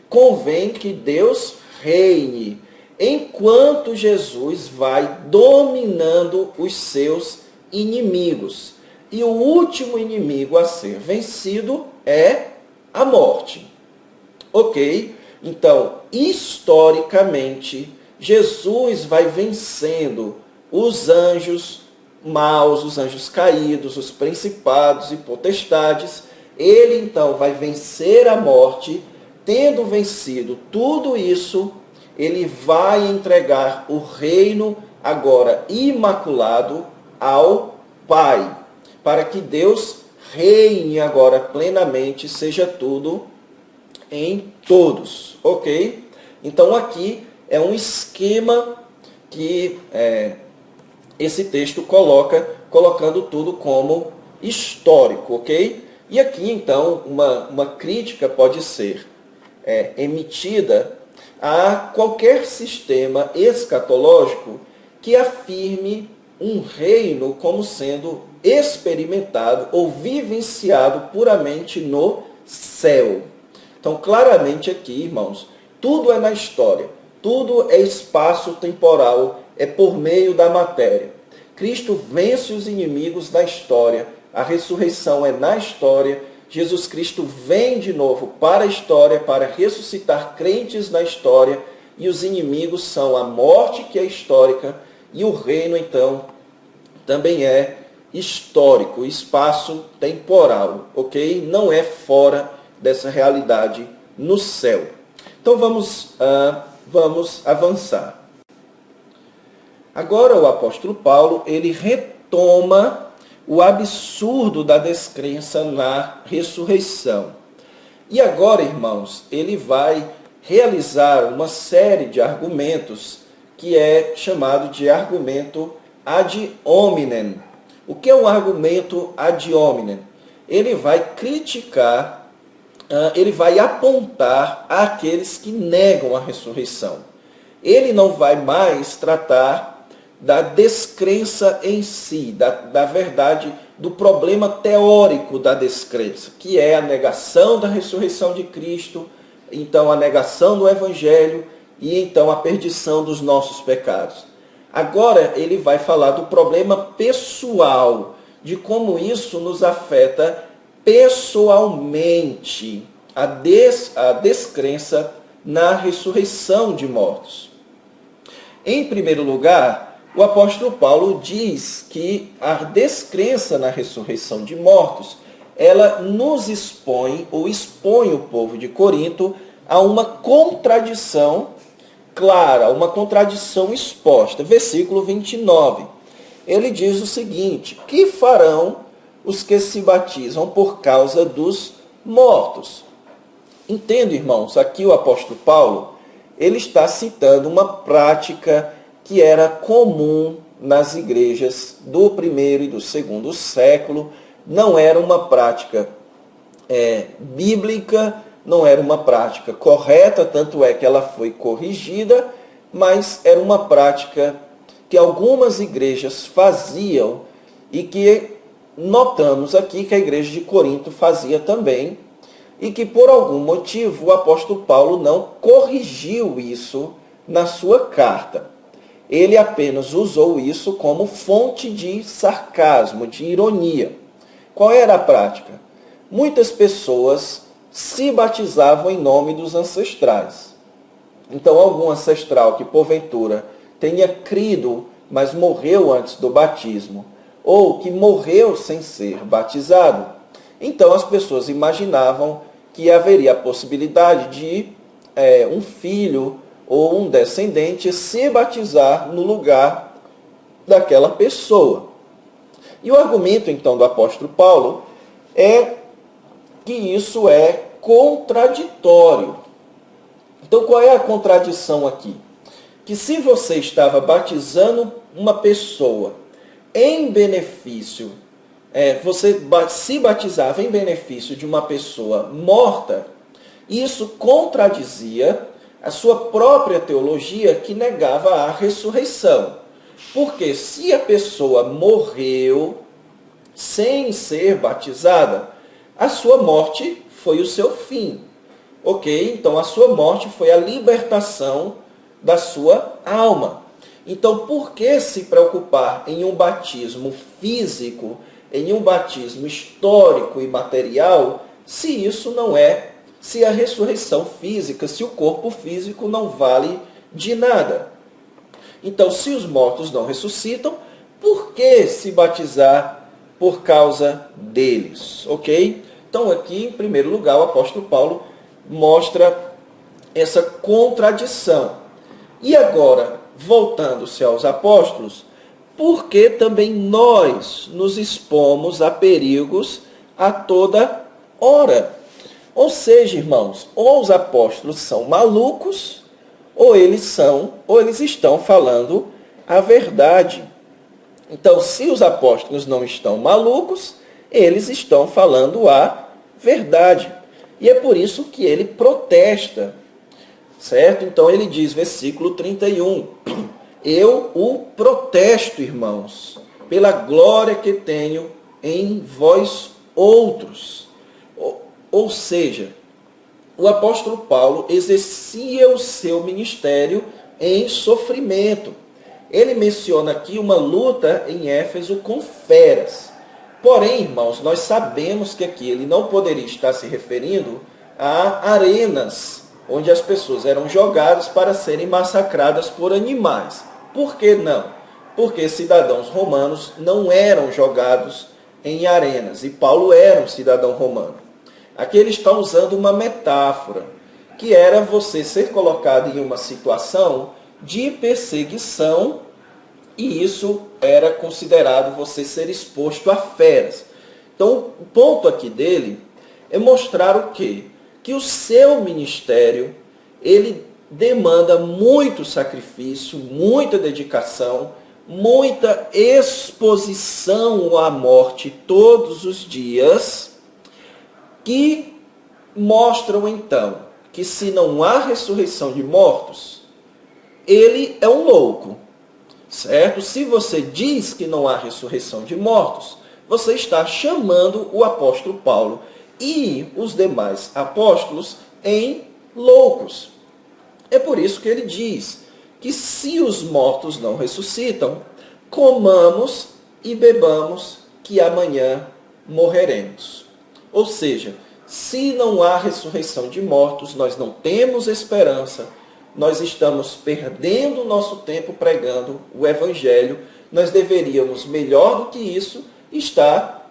convém que Deus reine, enquanto Jesus vai dominando os seus inimigos. E o último inimigo a ser vencido é a morte. Ok? Então, historicamente, Jesus vai vencendo os anjos maus, os anjos caídos, os principados e potestades. Ele, então, vai vencer a morte. Tendo vencido tudo isso, ele vai entregar o reino, agora imaculado, ao Pai, para que Deus reine agora plenamente, seja tudo em todos, ok? Então aqui é um esquema que esse texto colocando tudo como histórico, ok? E aqui então uma crítica pode ser emitida a qualquer sistema escatológico que afirme um reino como sendo experimentado ou vivenciado puramente no céu. Então, claramente aqui, irmãos, tudo é na história, tudo é espaço temporal, é por meio da matéria. Cristo vence os inimigos na história, a ressurreição é na história, Jesus Cristo vem de novo para a história, para ressuscitar crentes na história, e os inimigos são a morte, que é histórica, e o reino, então, também é histórico, espaço temporal, ok? Não é fora dessa realidade no céu. Então vamos avançar. Agora o apóstolo Paulo, ele retoma o absurdo da descrença na ressurreição. E agora, irmãos, ele vai realizar uma série de argumentos que é chamado de argumento ad hominem. O que é um argumento ad hominem? Ele vai criticar, ele vai apontar àqueles que negam a ressurreição. Ele não vai mais tratar da descrença em si, da verdade, do problema teórico da descrença, que é a negação da ressurreição de Cristo, então a negação do Evangelho e então a perdição dos nossos pecados. Agora ele vai falar do problema pessoal, de como isso nos afeta pessoalmente, a descrença na ressurreição de mortos. Em primeiro lugar, o apóstolo Paulo diz que a descrença na ressurreição de mortos, ela nos expõe, ou expõe o povo de Corinto, a uma contradição clara, uma contradição exposta. Versículo 29. Ele diz o seguinte: que farão os que se batizam por causa dos mortos? Entendo, irmãos, aqui o apóstolo Paulo, ele está citando uma prática que era comum nas igrejas do primeiro e do segundo século. Não era uma prática bíblica, não era uma prática correta, tanto é que ela foi corrigida, mas era uma prática que algumas igrejas faziam e que notamos aqui que a igreja de Corinto fazia também, e que por algum motivo o apóstolo Paulo não corrigiu isso na sua carta. Ele apenas usou isso como fonte de sarcasmo, de ironia. Qual era a prática? Muitas pessoas se batizavam em nome dos ancestrais. Então, algum ancestral que porventura tenha crido, mas morreu antes do batismo, ou que morreu sem ser batizado, então as pessoas imaginavam que haveria a possibilidade de um filho ou um descendente se batizar no lugar daquela pessoa. E o argumento, então, do apóstolo Paulo é que isso é contraditório. Então, qual é a contradição aqui? Que se você estava batizando uma pessoa em benefício, você se batizava em benefício de uma pessoa morta, isso contradizia a sua própria teologia, que negava a ressurreição. Porque se a pessoa morreu sem ser batizada, a sua morte foi o seu fim. Ok? Então a sua morte foi a libertação da sua alma. Então por que se preocupar em um batismo físico, em um batismo histórico e material, se isso não é, se a ressurreição física, se o corpo físico não vale de nada? Então, se os mortos não ressuscitam, por que se batizar por causa deles? Ok? Então, aqui, em primeiro lugar, o apóstolo Paulo mostra essa contradição. E agora, voltando-se aos apóstolos, por que também nós nos expomos a perigos a toda hora? Ou seja, irmãos, ou os apóstolos são malucos, ou eles estão falando a verdade. Então, se os apóstolos não estão malucos, eles estão falando a verdade. E é por isso que ele protesta, certo? Então ele diz, versículo 31, eu o protesto, irmãos, pela glória que tenho em vós outros. Ou seja, o apóstolo Paulo exercia o seu ministério em sofrimento. Ele menciona aqui uma luta em Éfeso com feras. Porém, irmãos, nós sabemos que aqui ele não poderia estar se referindo a arenas onde as pessoas eram jogadas para serem massacradas por animais. Por que não? Porque cidadãos romanos não eram jogados em arenas, e Paulo era um cidadão romano. Aqui ele está usando uma metáfora, que era você ser colocado em uma situação de perseguição, e isso era considerado você ser exposto a feras. Então, o ponto aqui dele é mostrar o quê? Que o seu ministério, ele demanda muito sacrifício, muita dedicação, muita exposição à morte todos os dias, que mostram então que se não há ressurreição de mortos, ele é um louco, certo? Se você diz que não há ressurreição de mortos, você está chamando o apóstolo Paulo e os demais apóstolos em loucos. É por isso que ele diz que se os mortos não ressuscitam, comamos e bebamos, que amanhã morreremos. Ou seja, se não há ressurreição de mortos, nós não temos esperança, nós estamos perdendo o nosso tempo pregando o Evangelho, nós deveríamos, melhor do que isso, estar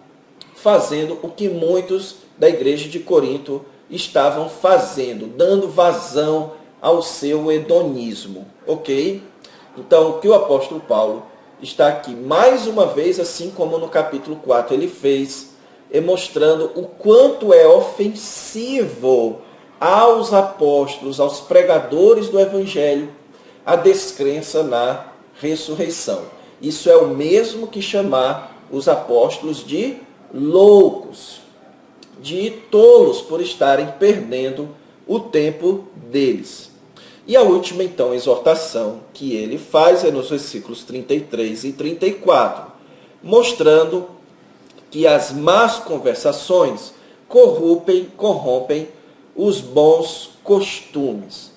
fazendo o que muitos da igreja de Corinto estavam fazendo, dando vazão ao seu hedonismo, ok? Então, o que o apóstolo Paulo está aqui, mais uma vez, assim como no capítulo 4 ele fez, mostrando o quanto é ofensivo aos apóstolos, aos pregadores do Evangelho, a descrença na ressurreição. Isso é o mesmo que chamar os apóstolos de loucos, de tolos por estarem perdendo o tempo deles. E a última, então, exortação que ele faz é nos versículos 33 e 34, mostrando que as más conversações corrompem os bons costumes.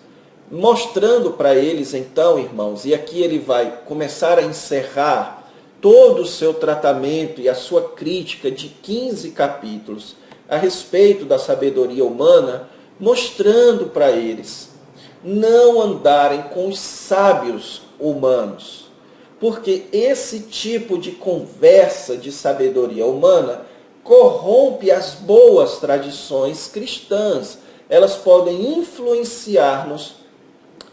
Mostrando para eles, então, irmãos, e aqui ele vai começar a encerrar todo o seu tratamento e a sua crítica de 15 capítulos a respeito da sabedoria humana, mostrando para eles não andarem com os sábios humanos, porque esse tipo de conversa de sabedoria humana corrompe as boas tradições cristãs. Elas podem influenciar-nos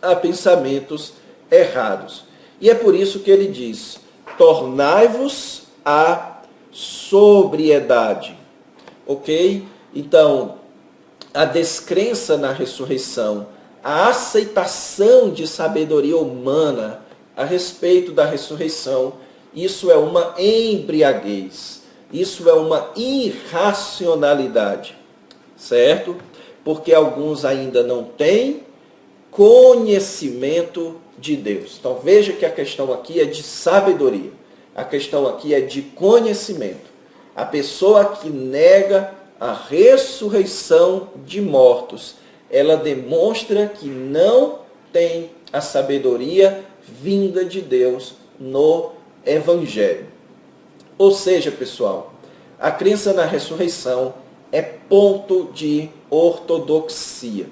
a pensamentos errados. E é por isso que ele diz: tornai-vos à sobriedade. Ok? Então, a descrença na ressurreição, a aceitação de sabedoria humana a respeito da ressurreição, isso é uma embriaguez, isso é uma irracionalidade, certo? Porque alguns ainda não têm conhecimento de Deus. Então veja que a questão aqui é de sabedoria, a questão aqui é de conhecimento. A pessoa que nega a ressurreição de mortos, ela demonstra que não tem a sabedoria vinda de Deus no Evangelho. Ou seja, pessoal, a crença na ressurreição é ponto de ortodoxia.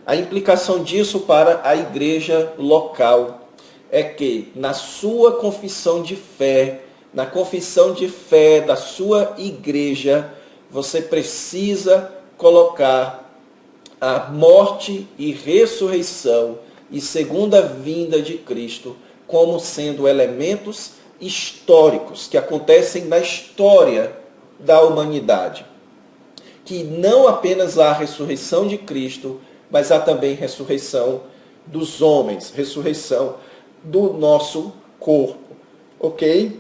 A implicação disso para a igreja local é que, na sua confissão de fé, na confissão de fé da sua igreja, você precisa colocar a morte e ressurreição e segunda vinda de Cristo como sendo elementos históricos que acontecem na história da humanidade. Que não apenas há a ressurreição de Cristo, mas há também ressurreição dos homens, ressurreição do nosso corpo. Ok?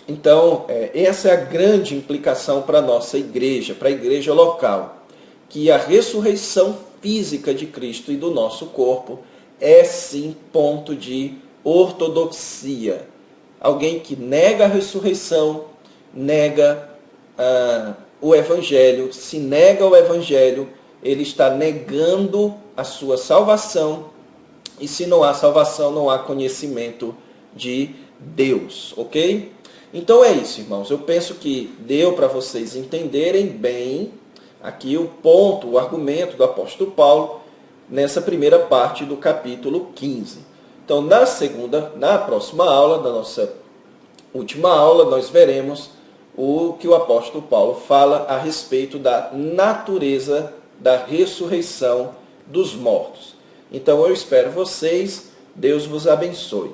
Então, essa é a grande implicação para a nossa igreja, para a igreja local. Que a ressurreição física de Cristo e do nosso corpo é sim ponto de ortodoxia. Alguém que nega a ressurreição, nega o Evangelho. Se nega o Evangelho, ele está negando a sua salvação. E se não há salvação, não há conhecimento de Deus, ok? Então é isso, irmãos. Eu penso que deu para vocês entenderem bem aqui o ponto, o argumento do apóstolo Paulo nessa primeira parte do capítulo 15. Então, na próxima aula, na nossa última aula, nós veremos o que o apóstolo Paulo fala a respeito da natureza da ressurreição dos mortos. Então, eu espero vocês. Deus vos abençoe.